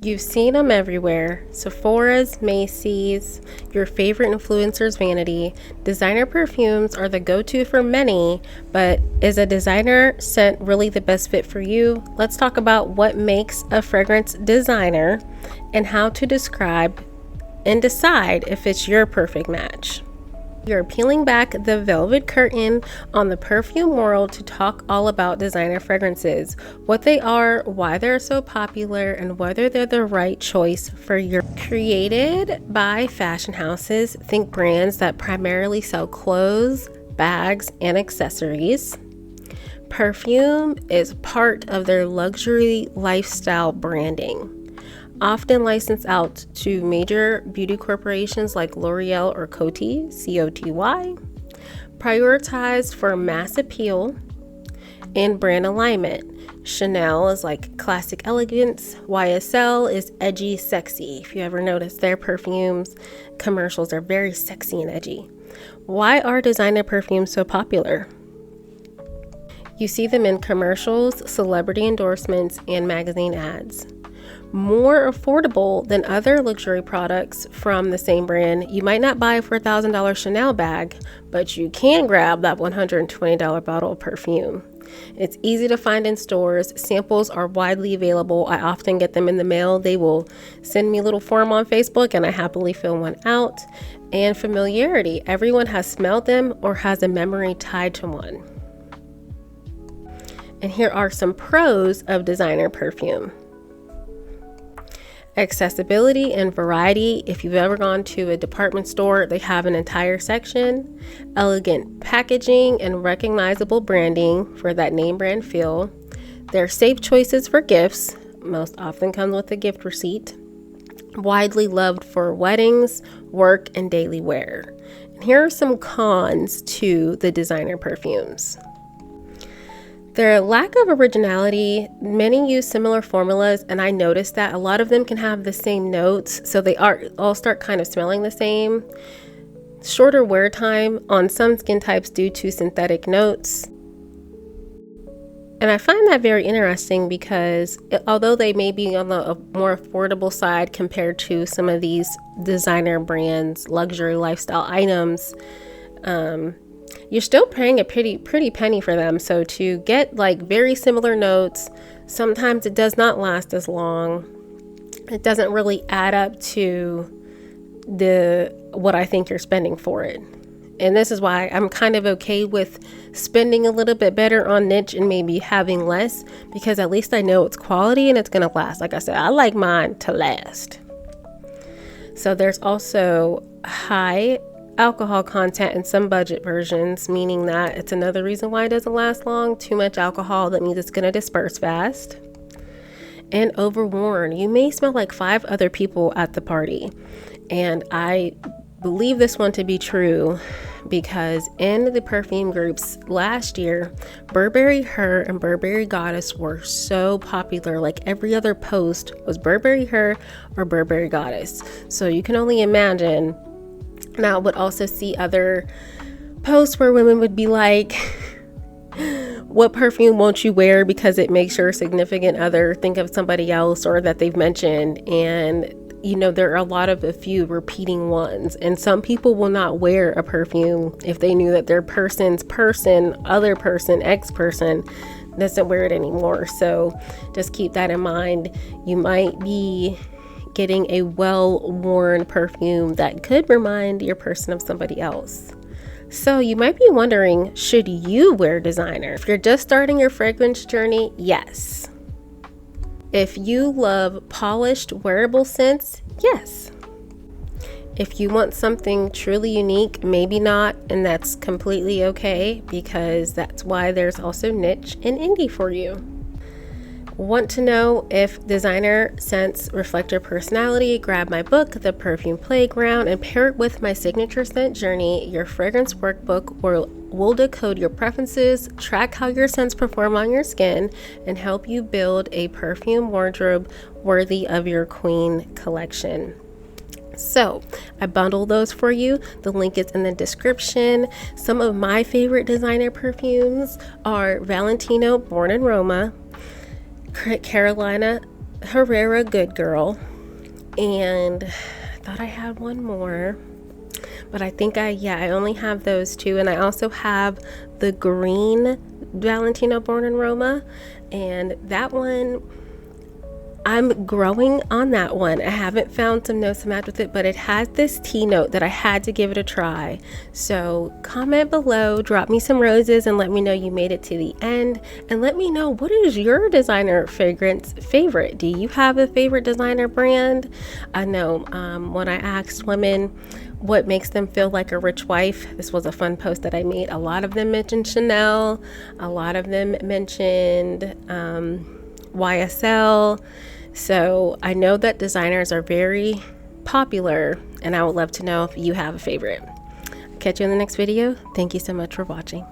You've seen them everywhere. Sephora's, Macy's, your favorite influencer's vanity. Designer perfumes are the go-to for many, but is a designer scent really the best fit for you? Let's talk about what makes a fragrance designer and how to describe and decide if it's your perfect match. You're peeling back the velvet curtain on the perfume world to talk all about designer fragrances, what they are, why they're so popular, and whether they're the right choice for your. Created by fashion houses, think brands that primarily sell clothes, bags, and accessories. Perfume is part of their luxury lifestyle branding. Often licensed out to major beauty corporations like L'Oreal or Coty, C-O-T-Y, prioritized for mass appeal and brand alignment. Chanel is like classic elegance, YSL is edgy, sexy. If you ever notice their perfumes, commercials are very sexy and edgy. Why are designer perfumes so popular? You see them in commercials, celebrity endorsements, and magazine ads. More affordable than other luxury products from the same brand. You might not buy for a $1,000 Chanel bag, but you can grab that $120 bottle of perfume. It's easy to find in stores. Samples are widely available. I often get them in the mail. They will send me a little form on Facebook and I happily fill one out. And familiarity. Everyone has smelled them or has a memory tied to one. And here are some pros of designer perfume. Accessibility and variety. If you've ever gone to a department store, they have an entire section. Elegant packaging and recognizable branding for that name brand feel. They're safe choices for gifts. Most often comes with a gift receipt. Widely loved for weddings, work, and daily wear. And here are some cons to the designer perfumes. Their lack of originality. Many use similar formulas, and I noticed that a lot of them can have the same notes, so they all start kind of smelling the same. Shorter wear time on some skin types due to synthetic notes. And I find that very interesting because although they may be on the more affordable side compared to some of these designer brands, luxury lifestyle items, you're still paying a pretty penny for them. So to get like very similar notes, sometimes it does not last as long. It doesn't really add up to what I think you're spending for it. And this is why I'm kind of okay with spending a little bit better on niche and maybe having less, because at least I know it's quality and it's going to last. Like I said, I like mine to last. So there's also high alcohol content in some budget versions, meaning that it's another reason why it doesn't last long. Too much alcohol, that means it's going to disperse fast. And overworn. You may smell like 5 other people at the party. And I believe this one to be true because in the perfume groups last year, Burberry Her and Burberry Goddess were so popular. Like every other post was Burberry Her or Burberry Goddess. So you can only imagine. Now, I would also see other posts where women would be like, what perfume won't you wear because it makes your significant other think of somebody else or that they've mentioned. And, you know, there are a few repeating ones. And some people will not wear a perfume if they knew that their other person, ex-person, doesn't wear it anymore. So just keep that in mind. You might be getting a well-worn perfume that could remind your person of somebody else. So you might be wondering, should you wear designer? If you're just starting your fragrance journey, yes. If you love polished, wearable scents, yes. If you want something truly unique, maybe not, and that's completely okay, because that's why there's also niche and indie for you. Want to know if designer scents reflect your personality? Grab my book, The Perfume Playground, and pair it with my signature scent journey, your fragrance workbook, where we'll decode your preferences, track how your scents perform on your skin, and help you build a perfume wardrobe worthy of your queen collection. So I bundled those for you. The link is in the description. Some of my favorite designer perfumes are Valentino Born in Roma, Carolina Herrera Good Girl, and I thought I had one more, but I think I only have those two. And I also have the green Valentino Born in Roma, and that one, I'm growing on that one. I haven't found some notes to match with it, but it has this tea note that I had to give it a try. So comment below, drop me some roses, and let me know you made it to the end. And let me know, what is your designer fragrance favorite? Do you have a favorite designer brand? I know when I asked women what makes them feel like a rich wife, this was a fun post that I made. A lot of them mentioned Chanel. A lot of them mentioned YSL. So I know that designers are very popular, and I would love to know if you have a favorite. Catch you in the next video. Thank you so much for watching.